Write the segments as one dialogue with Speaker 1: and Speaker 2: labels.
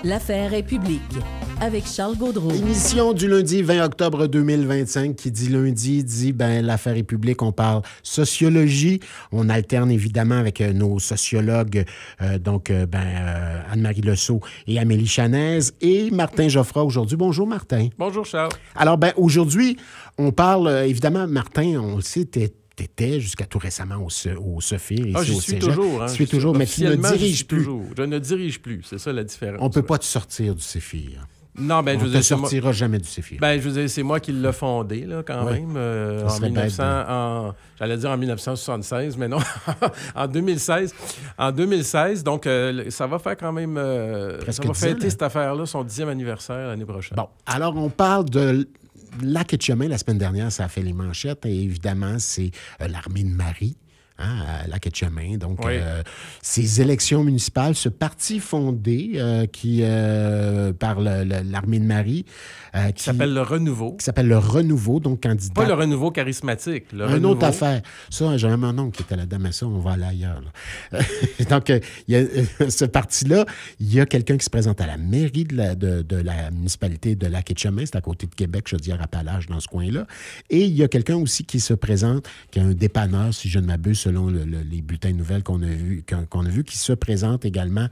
Speaker 1: L'affaire est publique. Avec Charles Gaudreau.
Speaker 2: Émission du lundi 20 octobre 2025. Qui dit lundi dit l'affaire est publique. On parle sociologie. On alterne évidemment avec nos sociologues, Anne-Marie Lesseau et Amélie Chanaise et Martin Geoffroy aujourd'hui. Bonjour Martin.
Speaker 3: Bonjour Charles.
Speaker 2: Alors aujourd'hui, on parle évidemment, Martin, on le sait, t'étais jusqu'à tout récemment au Sophie.
Speaker 3: J'y suis toujours.
Speaker 2: Tu suis toujours, mais tu ne diriges plus.
Speaker 3: Je ne dirige plus, c'est ça la différence.
Speaker 2: On ne peut pas te sortir du Sophie.
Speaker 3: Non,
Speaker 2: on ne te sortira jamais du Sophie.
Speaker 3: Je veux dire, c'est moi qui l'ai fondé, là, quand même. J'allais dire en 1976, mais non, en 2016. En 2016, donc ça va faire quand même... ça va fêter cette affaire-là, son 10e anniversaire l'année prochaine.
Speaker 2: Bon, alors on parle de... Lac et Chemin, la semaine dernière, ça a fait les manchettes. Et évidemment, c'est l'armée de Marie, à Lac et Chemin. Donc,
Speaker 3: oui.
Speaker 2: Ces élections municipales, ce parti fondé par l'armée de Marie...
Speaker 3: qui s'appelle le Renouveau.
Speaker 2: Qui s'appelle le Renouveau, donc candidat...
Speaker 3: Pas le Renouveau charismatique, le Renouveau.
Speaker 2: Une autre affaire. Ça, j'ai un oncle qui était là-dedans, mais ça, on va aller ailleurs. Donc, il y a ce parti-là, il y a quelqu'un qui se présente à la mairie de la municipalité de Lac et Chemin, c'est à côté de Québec, Chaudière-Appalaches, dans ce coin-là. Et il y a quelqu'un aussi qui se présente, qui a un dépanneur, si je ne m'abuse, selon les bulletins de nouvelles qu'on a vus, qui se présente également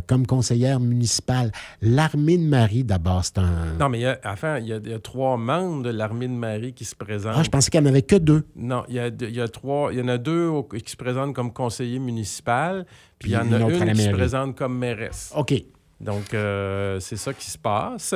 Speaker 2: comme conseillère municipale. L'armée de Marie, d'abord, c'est un...
Speaker 3: Non, mais il y a 3 membres de l'armée de Marie qui se présentent.
Speaker 2: Ah, je pensais qu'il n'y en avait que 2.
Speaker 3: Non, il y en a 2 qui se présentent comme conseiller municipal, puis il y en a une qui se présente comme mairesse.
Speaker 2: OK.
Speaker 3: Donc, c'est ça qui se passe.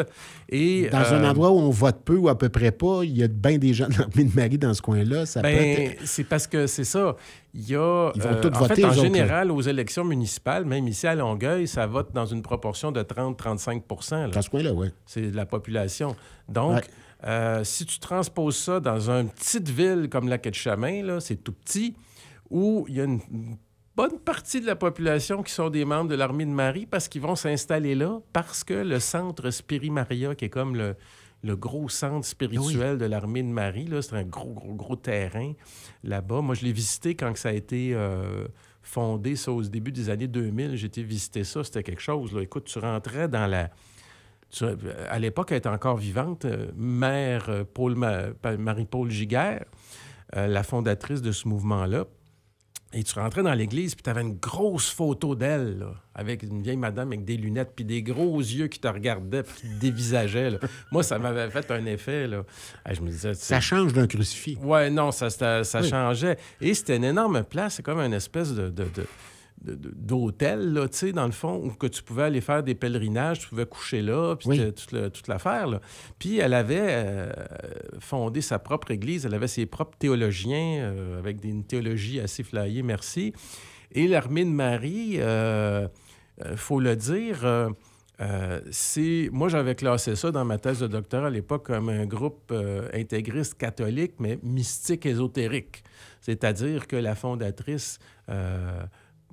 Speaker 3: Et,
Speaker 2: dans un endroit où on vote peu ou à peu près pas, il y a bien des gens de l'armée de Marie dans ce coin-là.
Speaker 3: C'est parce que c'est ça. Il y a,
Speaker 2: ils vont tous voter,
Speaker 3: en général, aux élections municipales, même ici à Longueuil, ça vote dans une proportion de 30-35 %.
Speaker 2: Dans ce coin-là, oui.
Speaker 3: C'est de la population. Donc, si tu transposes ça dans une petite ville comme Lac-Etchemin, là, c'est tout petit, où il y a une bonne partie de la population qui sont des membres de l'armée de Marie parce qu'ils vont s'installer là parce que le centre Spiri-Maria, qui est comme le gros centre spirituel de l'armée de Marie, là, c'est un gros terrain là-bas. Moi, je l'ai visité quand ça a été fondé, ça, au début des années 2000. J'ai été visiter ça, c'était quelque chose. Là. Écoute, tu rentrais dans la... à l'époque, elle était encore vivante, mère Marie-Paul Giguère, la fondatrice de ce mouvement-là. Et tu rentrais dans l'église, puis tu avais une grosse photo d'elle, là, avec une vieille madame avec des lunettes, puis des gros yeux qui te regardaient, puis qui te dévisageaient. Là. Moi, ça m'avait fait un effet. Là. Je me disais...
Speaker 2: Ça change d'un crucifix.
Speaker 3: Oui, non, ça changeait. Et c'était une énorme place. C'est comme une espèce d'hôtel, là, tu sais, dans le fond, où que tu pouvais aller faire des pèlerinages, tu pouvais coucher là, puis toute l'affaire, là. Puis elle avait fondé sa propre église, elle avait ses propres théologiens, avec une théologie assez flyée, merci. Et l'armée de Marie, faut le dire, moi, j'avais classé ça dans ma thèse de doctorat à l'époque comme un groupe intégriste catholique, mais mystique ésotérique. C'est-à-dire que la fondatrice...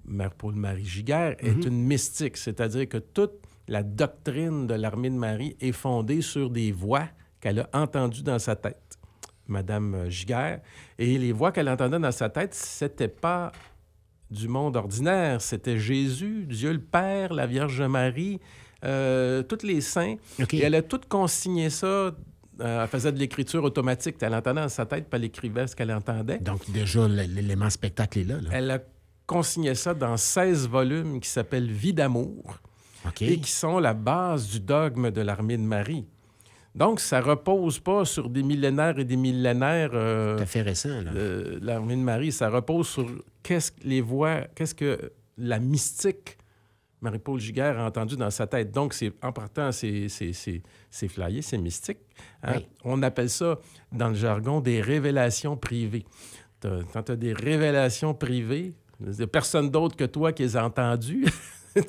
Speaker 3: Mère Paul-Marie Giguère est une mystique, c'est-à-dire que toute la doctrine de l'armée de Marie est fondée sur des voix qu'elle a entendues dans sa tête, Madame Giguère. Et les voix qu'elle entendait dans sa tête, c'était pas du monde ordinaire, c'était Jésus, Dieu le Père, la Vierge Marie, tous les saints. Okay. Et elle a tout consigné ça. Elle faisait de l'écriture automatique. Elle entendait dans sa tête, puis elle écrivait ce qu'elle entendait.
Speaker 2: Donc déjà, l'élément spectacle est là.
Speaker 3: Elle a consigné ça dans 16 volumes qui s'appellent « Vie d'amour » et qui sont la base du dogme de l'armée de Marie. Donc, ça ne repose pas sur des millénaires et des millénaires...
Speaker 2: tout à fait récent, là.
Speaker 3: L'armée de Marie, ça repose sur qu'est-ce que la mystique Marie-Paul Giguère a entendu dans sa tête. Donc, en partant, c'est flyé, c'est mystique. Hein? Oui. On appelle ça, dans le jargon, des révélations privées. Quand tu as des révélations privées... Il n'y a personne d'autre que toi qui les a entendues.
Speaker 2: Mais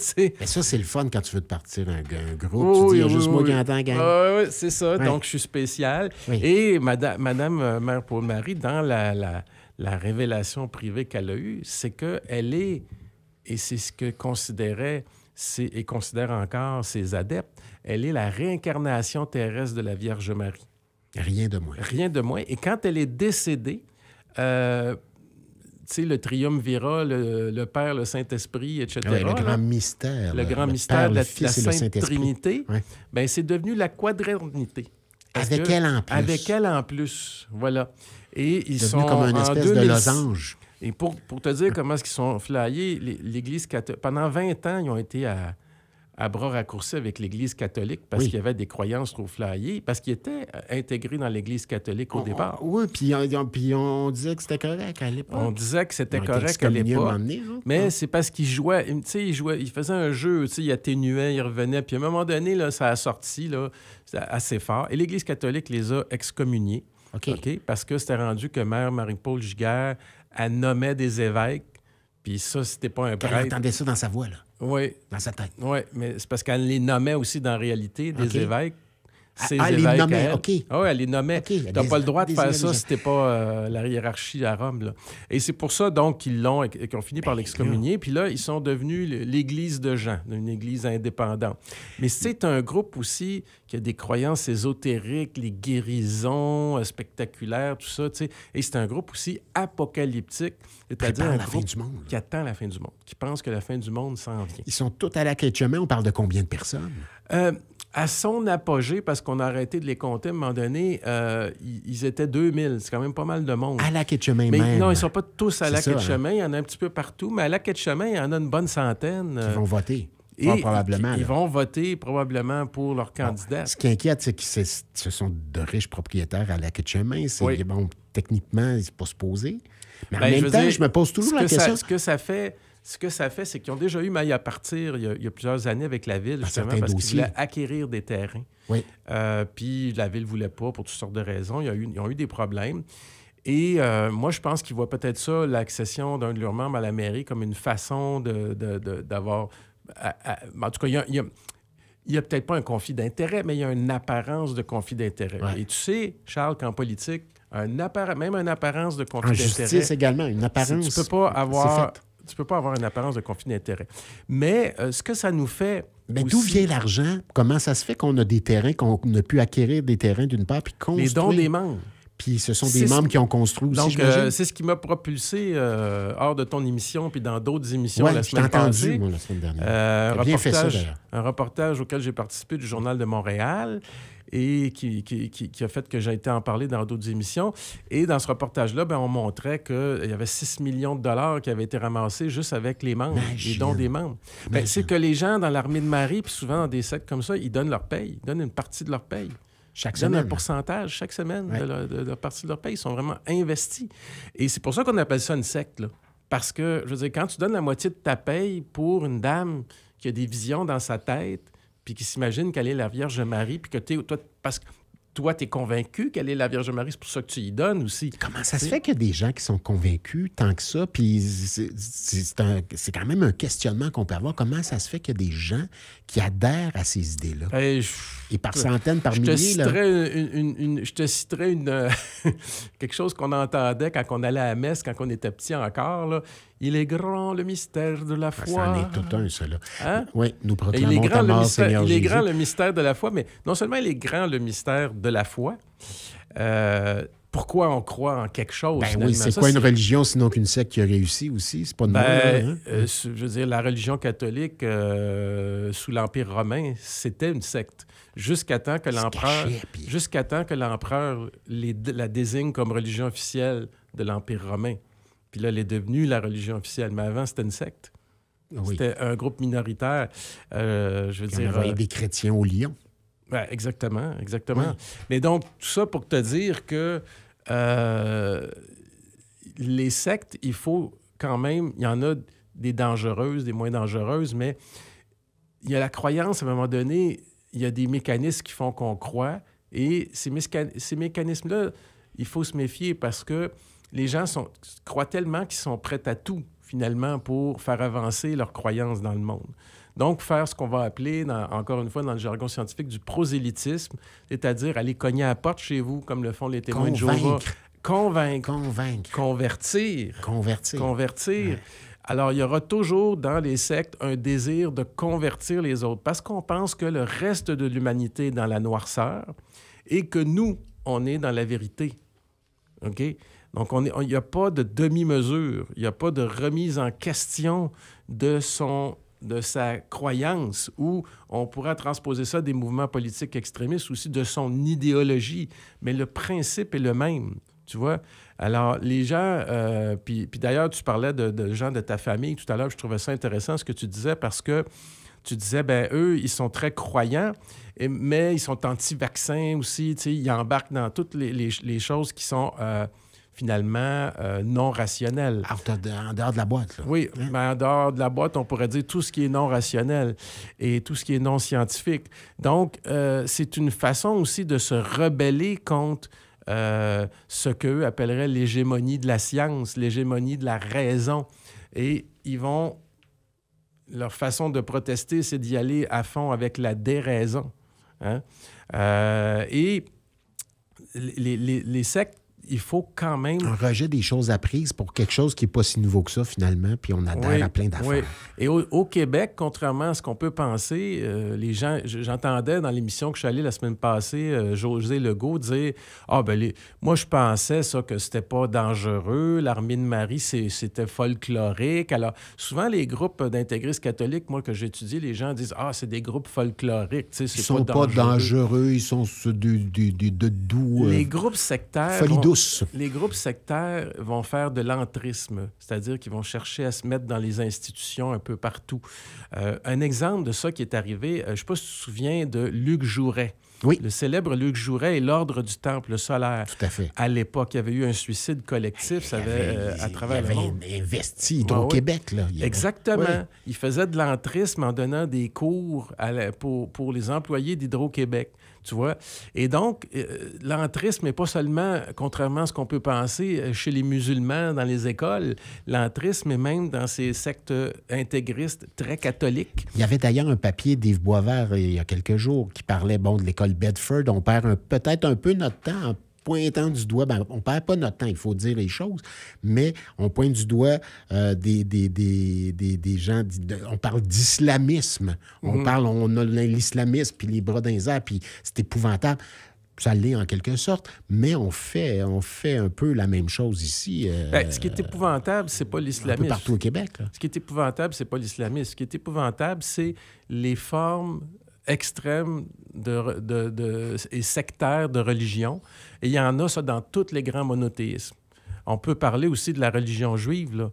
Speaker 2: ça, c'est le fun quand tu veux te partir un groupe. Tu dis, juste moi qui entends, gang.
Speaker 3: Oui, c'est ça. Ouais. Donc, je suis spécial. Oui. Et Madame Mère Paul-Marie, dans la révélation privée qu'elle a eue, c'est qu'elle est, et c'est ce que considérait et considère encore ses adeptes, elle est la réincarnation terrestre de la Vierge Marie.
Speaker 2: Rien de moins.
Speaker 3: Rien de moins. Et quand elle est décédée, sais, le triumvirat, le Père, le Saint-Esprit, etc.
Speaker 2: Oui, le grand mystère.
Speaker 3: Le grand mystère
Speaker 2: Père,
Speaker 3: de
Speaker 2: le
Speaker 3: la
Speaker 2: Fils et le
Speaker 3: Sainte
Speaker 2: Saint-Esprit.
Speaker 3: Trinité,
Speaker 2: Ouais.
Speaker 3: ben, c'est devenu la quadrinité.
Speaker 2: Avec elle en plus.
Speaker 3: Avec elle en plus, voilà. Et ils
Speaker 2: devenu
Speaker 3: sont
Speaker 2: comme une
Speaker 3: en
Speaker 2: espèce de
Speaker 3: 2006.
Speaker 2: losange.
Speaker 3: Et pour te dire comment est-ce qu'ils sont flyés, l'Église catholique, pendant 20 ans, ils ont été à bras raccourcis avec l'Église catholique parce
Speaker 2: Oui.
Speaker 3: qu'il y avait des croyances trop flyées, parce qu'ils étaient intégrés dans l'Église catholique au départ.
Speaker 2: Oui, puis on disait que c'était correct à l'époque.
Speaker 3: On disait que c'était
Speaker 2: Ils ont été
Speaker 3: correct à
Speaker 2: excommuniés à un
Speaker 3: l'époque.
Speaker 2: moment donné, là.
Speaker 3: Mais c'est parce qu'il jouait, tu sais, il faisait un jeu, tu sais, il atténuait, il revenait. Puis à un moment donné, là, ça a sorti là, assez fort. Et l'Église catholique les a excommuniés.
Speaker 2: OK.
Speaker 3: OK? Parce que c'était rendu que Mère Marie-Paul Giguère, elle nommait des évêques. Puis ça, c'était pas un
Speaker 2: Elle
Speaker 3: prêtre.
Speaker 2: entendait ça dans sa voix, là,
Speaker 3: Oui,
Speaker 2: dans sa tête.
Speaker 3: oui, mais c'est parce qu'elle les nommait aussi dans la réalité, des
Speaker 2: OK.
Speaker 3: évêques. Ces
Speaker 2: Elle les
Speaker 3: évêques
Speaker 2: nommait,
Speaker 3: à elle.
Speaker 2: OK.
Speaker 3: Ah oui, elle les nommait.
Speaker 2: OK, il y a
Speaker 3: Tu n'as
Speaker 2: des-
Speaker 3: pas le droit de
Speaker 2: des
Speaker 3: faire
Speaker 2: évêques
Speaker 3: ça
Speaker 2: de
Speaker 3: si t'es pas la hiérarchie à Rome. Là. Et c'est pour ça, donc, qu'ils ont fini par l'excommunier. Puis là, ils sont devenus l'Église de Jean, une Église indépendante. Mais c'est un groupe aussi qui a des croyances ésotériques, les guérisons spectaculaires, tout ça, tu sais. Et c'est un groupe aussi apocalyptique, c'est-à-dire
Speaker 2: Prépare
Speaker 3: un
Speaker 2: la fin
Speaker 3: groupe
Speaker 2: du monde.
Speaker 3: qui attend la fin du monde, qui pense que la fin du monde s'en vient.
Speaker 2: Ils sont tous à la quai de chemin. On parle de combien de personnes?
Speaker 3: À son apogée, parce qu'on a arrêté de les compter à un moment donné, ils étaient 2000. C'est quand même pas mal de monde.
Speaker 2: À la quai de chemin
Speaker 3: Mais
Speaker 2: même.
Speaker 3: non, ils ne sont pas tous à
Speaker 2: C'est
Speaker 3: la quai de
Speaker 2: ça, hein.
Speaker 3: chemin. Il y en a un petit peu partout. Mais à la quai de chemin, il y en a une bonne centaine.
Speaker 2: Qui vont voter.
Speaker 3: et
Speaker 2: Fort probablement.
Speaker 3: Ils
Speaker 2: là.
Speaker 3: vont voter probablement pour leur candidat.
Speaker 2: Ce qui inquiète, c'est que ce sont de riches propriétaires à la quai de chemin.
Speaker 3: Oui.
Speaker 2: Bon, techniquement, c'est pas supposé. Mais en
Speaker 3: Ben, je
Speaker 2: même
Speaker 3: veux
Speaker 2: temps,
Speaker 3: dire,
Speaker 2: je me pose toujours
Speaker 3: ce
Speaker 2: la
Speaker 3: que
Speaker 2: question.
Speaker 3: Ce que ça fait, c'est qu'ils ont déjà eu maille à partir il y a plusieurs années avec la ville, justement,
Speaker 2: certains
Speaker 3: parce qu'ils
Speaker 2: dossiers.
Speaker 3: voulaient acquérir des terrains.
Speaker 2: Oui.
Speaker 3: Puis la ville ne voulait pas pour toutes sortes de raisons. Ils ont eu des problèmes. Et moi, je pense qu'ils voient peut-être ça, l'accession d'un de leurs membres à la mairie, comme une façon d'avoir... en tout cas, il y a peut-être pas un conflit d'intérêt, mais il y a une apparence de conflit d'intérêt.
Speaker 2: Ouais.
Speaker 3: Et tu sais, Charles, qu'en politique, même une apparence de
Speaker 2: En
Speaker 3: conflit d'intérêt...
Speaker 2: justice également, une apparence.
Speaker 3: Tu peux pas avoir...
Speaker 2: c'est fait.
Speaker 3: Tu peux pas avoir une apparence de conflit d'intérêt. Mais ce que ça nous fait...
Speaker 2: Mais
Speaker 3: aussi,
Speaker 2: d'où vient l'argent? Comment ça se fait qu'on a des terrains, qu'on a pu acquérir des terrains d'une part, puis construire?
Speaker 3: les dons des membres.
Speaker 2: Puis ce sont
Speaker 3: C'est
Speaker 2: des
Speaker 3: ce-
Speaker 2: membres qui ont construit aussi,
Speaker 3: Donc,
Speaker 2: j'imagine?
Speaker 3: c'est ce qui m'a propulsé hors de ton émission puis dans d'autres émissions
Speaker 2: Ouais,
Speaker 3: la
Speaker 2: je t'ai
Speaker 3: semaine
Speaker 2: entendu,
Speaker 3: passée.
Speaker 2: moi, la semaine dernière.
Speaker 3: Un
Speaker 2: T'as bien fait ça,
Speaker 3: reportage,
Speaker 2: d'ailleurs.
Speaker 3: un reportage auquel j'ai participé du Journal de Montréal et qui a fait que j'ai été en parler dans d'autres émissions. Et dans ce reportage-là, ben, on montrait qu'il y avait 6 millions de dollars qui avaient été ramassés juste avec les membres,
Speaker 2: Imagine.
Speaker 3: les dons des membres. Ben,
Speaker 2: Imagine.
Speaker 3: c'est que les gens dans l'armée de Marie, puis souvent dans des sectes comme ça, ils donnent leur paye, ils donnent une partie de leur paye.
Speaker 2: Chaque
Speaker 3: Ils donnent un
Speaker 2: semaine.
Speaker 3: pourcentage chaque semaine
Speaker 2: Ouais.
Speaker 3: de leur partie de leur paye. Ils sont vraiment investis. Et c'est pour ça qu'on appelle ça une secte, là. Parce que, je veux dire, quand tu donnes la moitié de ta paye pour une dame qui a des visions dans sa tête, puis qui s'imagine qu'elle est la Vierge Marie, puis que toi, parce que toi, tu es convaincu qu'elle est la Vierge Marie, c'est pour ça que tu y donnes aussi.
Speaker 2: Comment ça se fait qu'il y a des gens qui sont convaincus tant que ça? Puis c'est quand même un questionnement qu'on peut avoir. Comment ça se fait qu'il y a des gens qui adhèrent à ces idées-là?
Speaker 3: Ben,
Speaker 2: Et par centaines, par
Speaker 3: je te
Speaker 2: milliers, là.
Speaker 3: citerais quelque chose qu'on entendait quand on allait à la messe, quand on était petit encore. Là. Il est grand le mystère de la
Speaker 2: Ça
Speaker 3: foi.
Speaker 2: en est tout un, ça, là.
Speaker 3: Hein?
Speaker 2: Oui, nous
Speaker 3: Et
Speaker 2: proclamons
Speaker 3: il est grand
Speaker 2: ta
Speaker 3: le
Speaker 2: mort,
Speaker 3: mystère,
Speaker 2: Seigneur
Speaker 3: il est
Speaker 2: Jésus.
Speaker 3: grand le mystère de la foi, mais non seulement il est grand le mystère de la foi, pourquoi on croit en quelque chose?
Speaker 2: Ben
Speaker 3: finalement?
Speaker 2: oui, c'est
Speaker 3: Ça,
Speaker 2: quoi une religion sinon qu'une secte qui a réussi aussi? C'est pas de moi, là, hein?
Speaker 3: je veux dire, la religion catholique sous l'Empire romain, c'était une secte. Jusqu'à temps que
Speaker 2: Il se
Speaker 3: l'empereur,
Speaker 2: cachait, puis-
Speaker 3: la désigne comme religion officielle de l'Empire romain. Puis là, elle est devenue la religion officielle. Mais avant, c'était une secte.
Speaker 2: Oui.
Speaker 3: C'était un groupe minoritaire. Je veux
Speaker 2: Puis on
Speaker 3: dire...
Speaker 2: envoyait des chrétiens au lion.
Speaker 3: Ouais, exactement.
Speaker 2: Oui.
Speaker 3: Mais donc, tout ça pour te dire que les sectes, il faut quand même... Il y en a des dangereuses, des moins dangereuses, mais il y a la croyance, à un moment donné, il y a des mécanismes qui font qu'on croit. Et ces mécanismes-là, il faut se méfier parce que les gens croient tellement qu'ils sont prêts à tout, finalement, pour faire avancer leurs croyances dans le monde. Donc, faire ce qu'on va appeler, encore une fois, dans le jargon scientifique, du prosélytisme, c'est-à-dire aller cogner à la porte chez vous, comme le font les témoins de Jéhovah. Convaincre. Convertir.
Speaker 2: Ouais.
Speaker 3: Alors, il y aura toujours dans les sectes un désir de convertir les autres parce qu'on pense que le reste de l'humanité est dans la noirceur et que nous, on est dans la vérité. OK? Donc, il n'y a pas de demi-mesure, il n'y a pas de remise en question de sa croyance, ou on pourra transposer ça des mouvements politiques extrémistes aussi, de son idéologie. Mais le principe est le même, tu vois. Alors, les gens... puis d'ailleurs, tu parlais de gens de ta famille tout à l'heure. Je trouvais ça intéressant ce que tu disais, parce que tu disais, ben eux, ils sont très croyants, mais ils sont anti-vaccins aussi. Tu sais, ils embarquent dans toutes les choses qui sont... finalement, non rationnel.
Speaker 2: En dehors de la boîte, là.
Speaker 3: Oui, mais en dehors de la boîte, on pourrait dire tout ce qui est non rationnel et tout ce qui est non scientifique. Donc, c'est une façon aussi de se rebeller contre ce qu'eux appelleraient l'hégémonie de la science, l'hégémonie de la raison. Et leur façon de protester, c'est d'y aller à fond avec la déraison. Hein? Et les sectes, il faut quand même...
Speaker 2: Un rejet des choses apprises pour quelque chose qui n'est pas si nouveau que ça, finalement, puis on adhère à plein d'affaires.
Speaker 3: Oui. Et au Québec, contrairement à ce qu'on peut penser, les gens... J'entendais dans l'émission que je suis allé la semaine passée, José Legault dire « Ah, ben moi, je pensais ça que c'était pas dangereux, l'armée de Marie, c'était folklorique. » Alors, souvent, les groupes d'intégristes catholiques, moi, que j'étudie, les gens disent « Ah, c'est des groupes folkloriques. » Ils
Speaker 2: sont pas dangereux, ils sont de doux...
Speaker 3: Les groupes sectaires... Les groupes sectaires vont faire de l'entrisme, c'est-à-dire qu'ils vont chercher à se mettre dans les institutions un peu partout. Un exemple de ça qui est arrivé, je ne sais pas si tu te souviens de Luc Jouret.
Speaker 2: Oui.
Speaker 3: Le célèbre Luc Jouret et l'Ordre du Temple solaire.
Speaker 2: Tout à fait.
Speaker 3: À l'époque, il y avait eu un suicide collectif à travers le monde.
Speaker 2: Il avait investi Hydro-Québec. Là.
Speaker 3: Exactement.
Speaker 2: Oui.
Speaker 3: Il faisait de l'entrisme en donnant des cours pour les employés d'Hydro-Québec. Tu vois? Et donc, l'entrisme n'est pas seulement, contrairement à ce qu'on peut penser, chez les musulmans dans les écoles. L'entrisme est même dans ces sectes intégristes très catholiques.
Speaker 2: Il y avait d'ailleurs un papier d'Yves Boisvert il y a quelques jours qui parlait de l'école Bedford. On perd peut-être un peu notre temps en pointant du doigt. Ben, on ne perd pas notre temps, il faut dire les choses, mais on pointe du doigt des gens... on parle d'islamisme. On a l'islamisme, puis les bras dans les airs, puis c'est épouvantable. Ça l'est en quelque sorte, mais on fait un peu la même chose ici.
Speaker 3: Ce qui est épouvantable, c'est pas l'islamisme.
Speaker 2: Un peu partout au Québec. Là.
Speaker 3: Ce qui est épouvantable, c'est pas l'islamisme. Ce qui est épouvantable, c'est les formes extrêmes et sectaires de religion. Et il y en a ça dans tous les grands monothéismes. On peut parler aussi de la religion juive, là.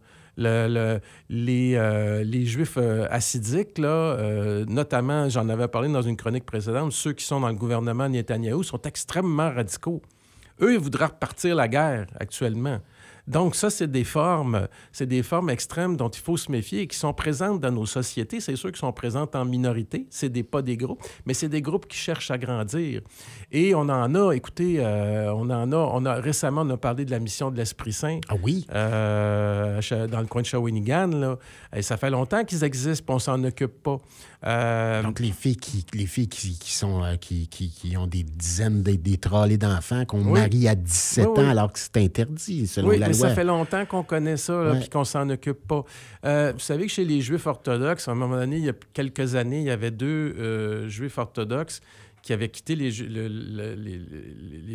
Speaker 3: Les Juifs hassidiques, là, notamment, j'en avais parlé dans une chronique précédente, ceux qui sont dans le gouvernement Netanyahou sont extrêmement radicaux. Eux, ils voudraient repartir la guerre actuellement. Donc ça, c'est des formes extrêmes dont il faut se méfier et qui sont présentes dans nos sociétés. C'est sûr qu'ils sont présentes en minorité, pas des groupes, mais c'est des groupes qui cherchent à grandir. Et on en a, écoutez, récemment, on a parlé de la mission de l'Esprit Saint.
Speaker 2: Ah oui?
Speaker 3: Dans le coin de Shawinigan, là. Et ça fait longtemps qu'ils existent, puis on s'en occupe pas.
Speaker 2: Donc, les filles qui ont des dizaines, des trollés d'enfants qu'on marie à 17 ans alors que c'est interdit, selon la loi.
Speaker 3: Ça fait longtemps qu'on connaît ça, puis qu'on s'en occupe pas. Vous savez que chez les Juifs orthodoxes, à un moment donné, il y a quelques années, il y avait 2 Juifs orthodoxes qui avaient quitté les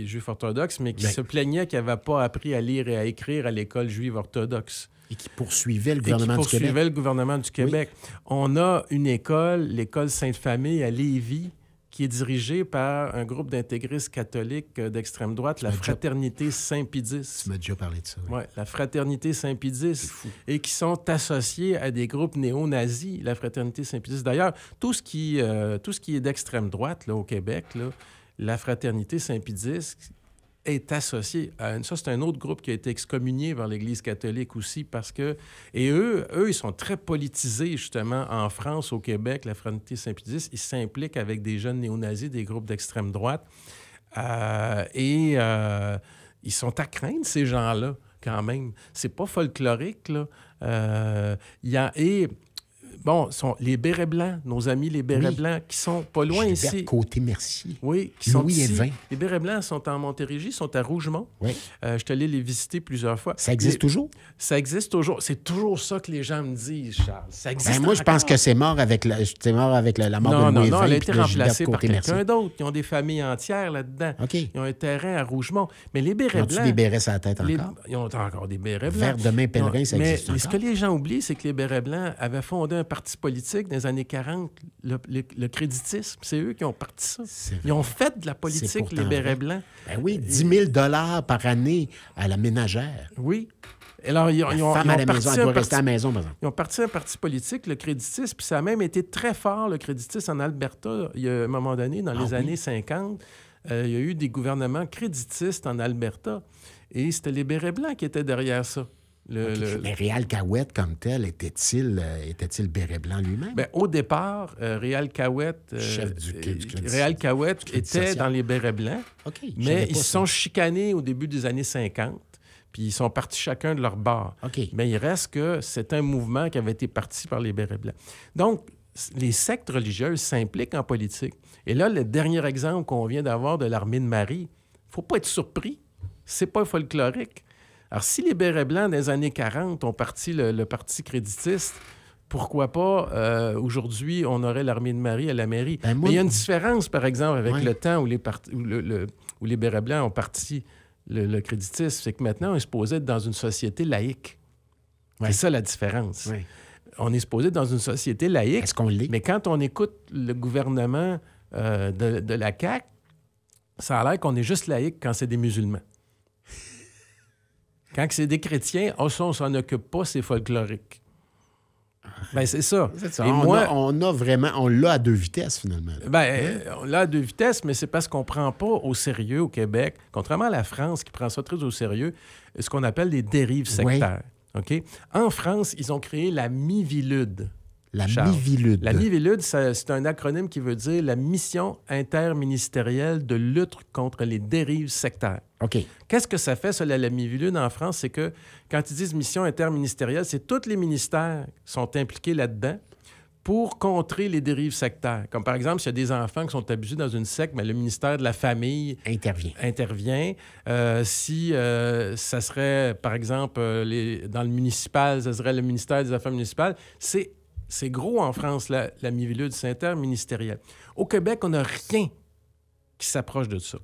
Speaker 3: Juifs orthodoxes, mais qui se plaignaient qu'ils n'avaient pas appris à lire et à écrire à l'école juive orthodoxe.
Speaker 2: Et qui poursuivait le gouvernement du Québec.
Speaker 3: Oui. On a une école, l'école Sainte-Famille à Lévis, qui est dirigée par un groupe d'intégristes catholiques d'extrême droite, la Fraternité Saint-Pédis.
Speaker 2: Tu m'as déjà parlé de ça.
Speaker 3: Oui, la Fraternité Saint-Pédis. Et qui sont associés à des groupes néo-nazis, la Fraternité Saint-Pédis. D'ailleurs, tout ce qui est d'extrême droite là, au Québec, là, la Fraternité Saint-Pédis est associé à... Ça, c'est un autre groupe qui a été excommunié vers l'Église catholique aussi parce que... Et eux, ils sont très politisés, justement, en France, au Québec, la Fraternité Saint-Pédis. Ils s'impliquent avec des jeunes néo-nazis, des groupes d'extrême droite. Ils sont à craindre, ces gens-là, quand même. C'est pas folklorique, là. sont les bérets blancs, nos amis les bérets blancs, qui sont pas loin
Speaker 2: Gilbert
Speaker 3: ici.
Speaker 2: Côté-Mercier.
Speaker 3: Oui, qui sont
Speaker 2: Louis
Speaker 3: ici.
Speaker 2: Evin.
Speaker 3: Les bérets blancs sont en Montérégie, sont à Rougemont.
Speaker 2: Oui.
Speaker 3: Je suis allé les visiter plusieurs fois.
Speaker 2: Ça existe toujours?
Speaker 3: Ça existe toujours. C'est toujours ça que les gens me disent, Charles. Ça existe
Speaker 2: Moi, je pense
Speaker 3: encore.
Speaker 2: que c'est mort avec la mort de Louis
Speaker 3: Non,
Speaker 2: Evin
Speaker 3: elle a
Speaker 2: puis
Speaker 3: été
Speaker 2: de
Speaker 3: remplacée
Speaker 2: Gilbert
Speaker 3: par quelqu'un
Speaker 2: Côté-Mercier.
Speaker 3: d'autre. Ils ont des familles entières là-dedans.
Speaker 2: OK.
Speaker 3: Ils ont un terrain à Rougemont. Mais les bérets
Speaker 2: Ont-tu
Speaker 3: blancs...
Speaker 2: des bérets sur la tête encore?
Speaker 3: Ils ont encore des bérets blancs.
Speaker 2: Vert demain pèlerin, ça
Speaker 3: mais
Speaker 2: existe
Speaker 3: ce
Speaker 2: encore?
Speaker 3: que les gens oublient, c'est que les bérets blancs avaient fondé un parti politique dans les années 40, le créditisme. C'est eux qui ont parti ça.
Speaker 2: C'est vrai.
Speaker 3: Ils ont fait de la
Speaker 2: C'est
Speaker 3: politique,
Speaker 2: pourtant
Speaker 3: les bérets
Speaker 2: vrai.
Speaker 3: blancs.
Speaker 2: Ben oui, 10 000 par année à la ménagère.
Speaker 3: Oui. Alors, ils
Speaker 2: La
Speaker 3: ont
Speaker 2: femme à la
Speaker 3: parti
Speaker 2: maison, elle
Speaker 3: un
Speaker 2: doit
Speaker 3: parti-
Speaker 2: rester à la maison, par exemple.
Speaker 3: Ils ont parti un parti politique, le créditisme, puis ça a même été très fort, le créditisme, en Alberta. Il y a un moment donné, dans les années 50, il y a eu des gouvernements créditistes en Alberta. Et c'était les bérets blancs qui étaient derrière ça.
Speaker 2: Mais Réal Cahouette, comme tel, était-il béret blanc lui-même?
Speaker 3: Ben, au départ, Réal Cahouette,
Speaker 2: Chef du Crédit
Speaker 3: Réal Cahouette
Speaker 2: Crédit
Speaker 3: était
Speaker 2: social.
Speaker 3: dans les bérets blancs,
Speaker 2: OK. je savais
Speaker 3: mais
Speaker 2: pas
Speaker 3: ils se
Speaker 2: ça.
Speaker 3: sont chicanés au début des années 50, puis ils sont partis chacun de leur bord.
Speaker 2: OK.
Speaker 3: Mais il reste que c'est un mouvement qui avait été parti par les bérets blancs. Donc, les sectes religieuses s'impliquent en politique. Et là, le dernier exemple qu'on vient d'avoir de l'armée de Marie, il ne faut pas être surpris. C'est pas folklorique. Alors, si les bérets blancs, dans les années 40, ont parti le parti créditiste, pourquoi pas, aujourd'hui, on aurait l'armée de Marie à la mairie?
Speaker 2: Ben, moi-
Speaker 3: Mais il y a une différence, par exemple, avec
Speaker 2: Ouais.
Speaker 3: le temps où où les bérets blancs ont parti le créditisme, c'est que maintenant, on est supposé être dans une société laïque.
Speaker 2: Ouais.
Speaker 3: C'est ça la différence.
Speaker 2: Ouais.
Speaker 3: On est supposé être dans une société laïque,
Speaker 2: Est-ce qu'on l'est?
Speaker 3: mais quand on écoute le gouvernement de la CAQ, ça a l'air qu'on est juste laïque quand c'est des musulmans. Quand c'est des chrétiens, ça, on s'en occupe pas, c'est folklorique. Ben, c'est ça.
Speaker 2: C'est ça.
Speaker 3: Et
Speaker 2: On
Speaker 3: moi,
Speaker 2: on l'a à deux vitesses, finalement.
Speaker 3: on l'a à deux vitesses, mais c'est parce qu'on ne prend pas au sérieux au Québec, contrairement à la France qui prend ça très au sérieux, ce qu'on appelle des dérives sectaires. OK? En France, ils ont créé la MIVILUD.
Speaker 2: La
Speaker 3: Charles.
Speaker 2: MIVILUD.
Speaker 3: La MIVILUD, c'est un acronyme qui veut dire la Mission interministérielle de lutte contre les dérives sectaires.
Speaker 2: OK.
Speaker 3: Qu'est-ce que ça fait, ça, la MIVILUD en France? C'est que quand ils disent mission interministérielle, c'est tous les ministères qui sont impliqués là-dedans pour contrer les dérives sectaires. Comme par exemple, s'il y a des enfants qui sont abusés dans une secte, mais le ministère de la Famille intervient. Si ça serait, par exemple, dans le municipal, ça serait le ministère des Affaires municipales, c'est gros en France, la MIVILUD, c'est interministériel. Au Québec, on n'a rien qui s'approche de ça.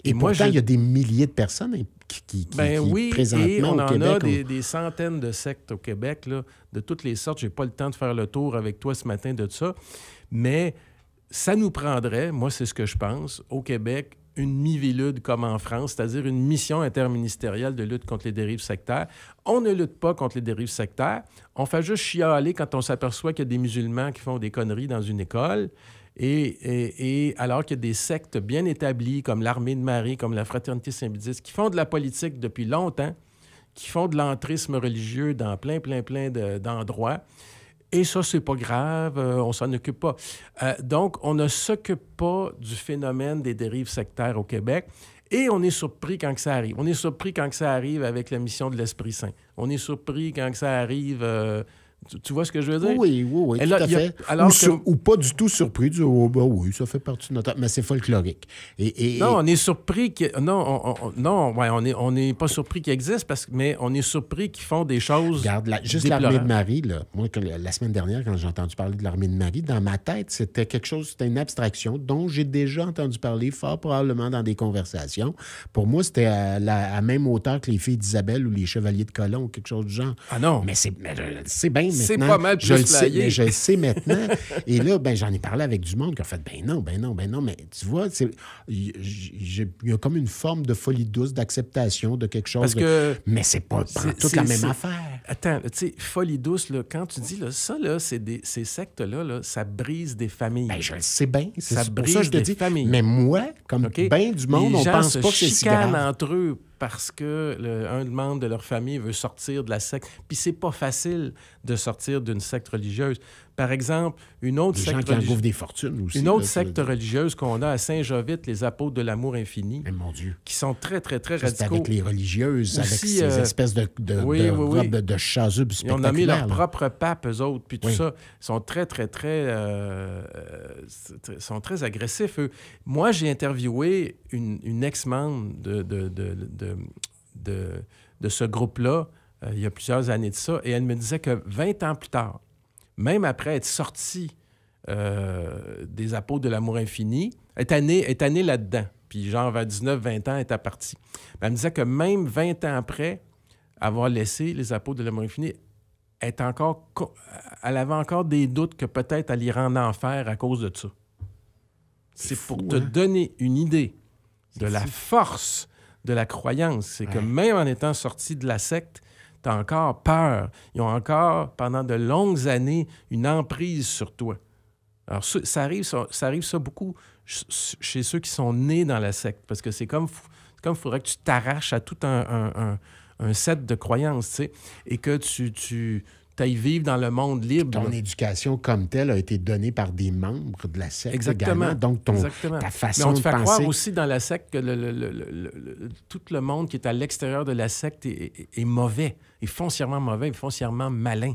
Speaker 2: Et pourtant, il y a des milliers de personnes qui
Speaker 3: oui,
Speaker 2: présentement
Speaker 3: et on
Speaker 2: au
Speaker 3: en
Speaker 2: Québec...
Speaker 3: a des centaines de sectes au Québec, là, de toutes les sortes. Je n'ai pas le temps de faire le tour avec toi ce matin de ça, mais ça nous prendrait, moi c'est ce que je pense, au Québec, une MIVILUD comme en France, c'est-à-dire une mission interministérielle de lutte contre les dérives sectaires. On ne lutte pas contre les dérives sectaires. On fait juste chialer quand on s'aperçoit qu'il y a des musulmans qui font des conneries dans une école. Et alors qu'il y a des sectes bien établies, comme l'Armée de Marie, comme la Fraternité Saint-Baptiste, qui font de la politique depuis longtemps, qui font de l'entrisme religieux dans plein d'endroits. Et ça, c'est pas grave, on s'en occupe pas. Donc, on ne s'occupe pas du phénomène des dérives sectaires au Québec. Et on est surpris quand que ça arrive. On est surpris quand que ça arrive avec la mission de l'Esprit Saint. On est surpris quand que ça arrive... Tu vois ce que je veux dire?
Speaker 2: Oui,
Speaker 3: Et
Speaker 2: tout
Speaker 3: là,
Speaker 2: à fait. Ou pas du tout surpris, du oui, ça fait partie de notre... Mais c'est folklorique.
Speaker 3: Non, on est surpris que... Non, on n'est pas surpris qu'il existe, mais on est surpris qu'ils font des choses...
Speaker 2: Regarde, juste l'Armée de Marie, là. Moi, la semaine dernière, quand j'ai entendu parler de l'Armée de Marie, dans ma tête, c'était quelque chose, c'était une abstraction dont j'ai déjà entendu parler, fort probablement dans des conversations. Pour moi, c'était à la même hauteur que les filles d'Isabelle ou les chevaliers de Colomb ou quelque chose du genre.
Speaker 3: Ah non!
Speaker 2: Mais c'est bien maintenant.
Speaker 3: C'est pas mal plus
Speaker 2: je le sais maintenant. Et là, j'en ai parlé avec du monde qui a fait non. Mais tu vois, il y a comme une forme de folie douce, d'acceptation de quelque chose. Mais c'est pas toute la même affaire.
Speaker 3: Attends, tu sais, folie douce, là, quand tu dis là, ça, là, ces sectes-là, là, ça brise des familles.
Speaker 2: Je le sais bien.
Speaker 3: Ça
Speaker 2: C'est pour
Speaker 3: brise
Speaker 2: ça que je te
Speaker 3: des
Speaker 2: dis.
Speaker 3: familles.
Speaker 2: Mais moi, comme bien du monde, on pense pas que c'est si grave.
Speaker 3: Les gens se chicanent entre eux parce qu'un membre de leur famille veut sortir de la secte. Puis c'est pas facile de sortir d'une secte religieuse. Par exemple, une autre
Speaker 2: Des gens
Speaker 3: secte
Speaker 2: qui engouffrent des fortunes aussi.
Speaker 3: Une autre secte religieuse qu'on a à Saint-Jovite, les apôtres de l'amour infini,
Speaker 2: mon Dieu.
Speaker 3: qui sont très, très, très
Speaker 2: Ça, c'est
Speaker 3: radicaux.
Speaker 2: avec les religieuses,
Speaker 3: Aussi,
Speaker 2: avec ces espèces de robes de chasubles
Speaker 3: Ils ont nommé
Speaker 2: spectaculaires.
Speaker 3: leur propre pape, eux autres, puis tout
Speaker 2: Oui.
Speaker 3: ça. Ils sont très, très, très... sont très agressifs, eux. Moi, j'ai interviewé une ex-membre de ce groupe-là, il y a plusieurs années de ça, et elle me disait que 20 ans plus tard, même après être sortie des apôtres de l'amour infini, est année là-dedans. Puis genre, vers 19-20 ans, elle était partie. Elle me disait que même 20 ans après avoir laissé les apôtres de l'amour infini, elle avait encore des doutes que peut-être elle irait en enfer à cause de ça. C'est
Speaker 2: fou,
Speaker 3: pour te donner une idée de la force de la croyance. C'est que même en étant sorti de la secte, tu as encore peur. Ils ont encore, pendant de longues années, une emprise sur toi. Alors, ça arrive beaucoup chez ceux qui sont nés dans la secte, parce que c'est comme il faudrait que tu t'arraches à tout un set de croyances, tu sais, et que tu ailles vivre dans le monde libre.
Speaker 2: Ton éducation comme telle a été donnée par des membres de la secte.
Speaker 3: Exactement.
Speaker 2: Également. Donc, ta façon de penser...
Speaker 3: Mais on te fait croire aussi dans la secte que tout le monde qui est à l'extérieur de la secte est mauvais, est foncièrement mauvais, est foncièrement malin.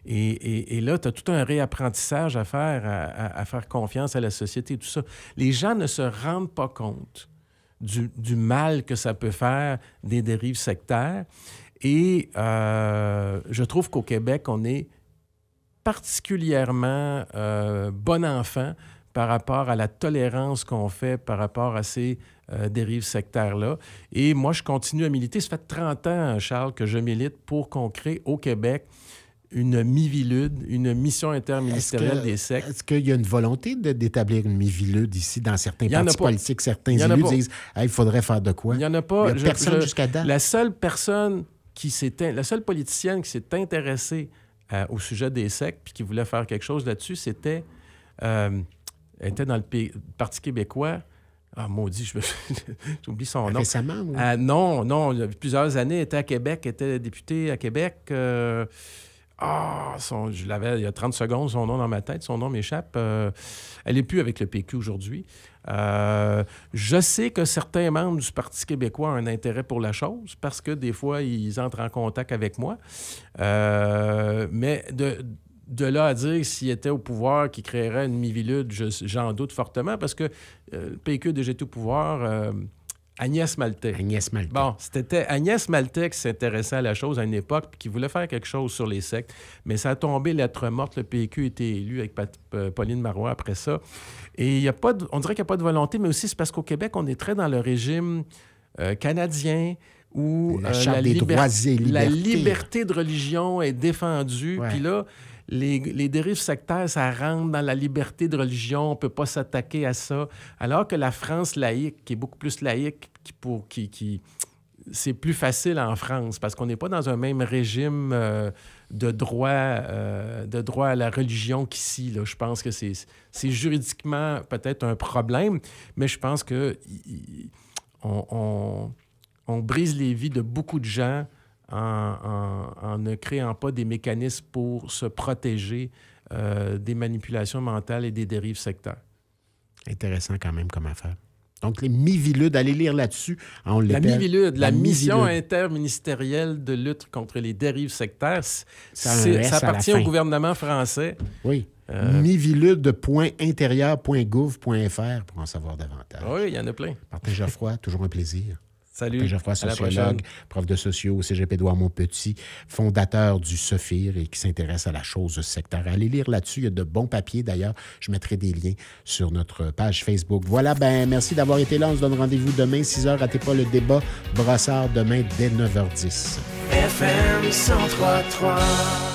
Speaker 3: Et là, tu as tout un réapprentissage à faire, à faire confiance à la société, tout ça. Les gens ne se rendent pas compte du mal que ça peut faire des dérives sectaires. Et je trouve qu'au Québec, on est particulièrement bon enfant par rapport à la tolérance qu'on fait par rapport à ces dérives sectaires-là. Et moi, je continue à militer. Ça fait 30 ans, Charles, que je milite pour qu'on crée au Québec une MIVILUD, une mission interministérielle des sectes.
Speaker 2: Est-ce qu'il y a une volonté d'établir une MIVILUD ici dans certains partis politiques? Certains élus disent il faudrait faire de quoi?
Speaker 3: Il n'y en a pas.
Speaker 2: Il n'y a personne jusqu'à date.
Speaker 3: La seule politicienne qui s'est intéressée au sujet des sectes puis qui voulait faire quelque chose là-dessus, c'était... elle était dans le Parti québécois. Ah, maudit, j'oublie son nom.
Speaker 2: Récemment? Ou...
Speaker 3: Non, il y a plusieurs années, elle était à Québec, elle était députée à Québec. Je l'avais il y a 30 secondes, son nom dans ma tête, son nom m'échappe. Elle n'est plus avec le PQ aujourd'hui. Je sais que certains membres du Parti québécois ont un intérêt pour la chose parce que des fois, ils entrent en contact avec moi. Mais de là à dire s'il était au pouvoir, qu'il créerait une MIVILUD, j'en doute fortement parce que le PQ a déjà été au pouvoir. Agnès Maltais. Bon, c'était Agnès Maltais qui s'intéressait à la chose à une époque puis qui voulait faire quelque chose sur les sectes. Mais ça a tombé lettre morte. Le PQ a été élu avec Pauline Marois après ça. Et on dirait qu'il n'y a pas de volonté, mais aussi c'est parce qu'au Québec, on est très dans le régime canadien où
Speaker 2: la
Speaker 3: liberté de religion est défendue. Puis là, les dérives sectaires, ça rentre dans la liberté de religion, on ne peut pas s'attaquer à ça. Alors que la France laïque, qui est beaucoup plus laïque, c'est plus facile en France parce qu'on n'est pas dans un même régime de droit à la religion qu'ici. Là. Je pense que c'est juridiquement peut-être un problème, mais je pense que on brise les vies de beaucoup de gens en ne créant pas des mécanismes pour se protéger des manipulations mentales et des dérives sectaires.
Speaker 2: Intéressant quand même comme affaire. Donc, les MIVILUD, allez lire là-dessus.
Speaker 3: La MIVILUD, la Mission interministérielle de lutte contre les dérives sectaires, ça appartient au gouvernement français.
Speaker 2: Oui. mivilude.intérieur.gouv.fr pour en savoir davantage.
Speaker 3: Oui, il y en a plein.
Speaker 2: Martin Geoffroy, toujours un plaisir.
Speaker 3: Salut.
Speaker 2: Martin Geoffroy, sociologue, prof de socio au Cégep Édouard-Montpetit, fondateur du Sophir et qui s'intéresse à la chose sectaire. Allez lire là-dessus, il y a de bons papiers d'ailleurs. Je mettrai des liens sur notre page Facebook. Voilà, merci d'avoir été là. On se donne rendez-vous demain, 6h. Ratez pas le débat Brossard demain dès 9h10.
Speaker 4: FM 103.3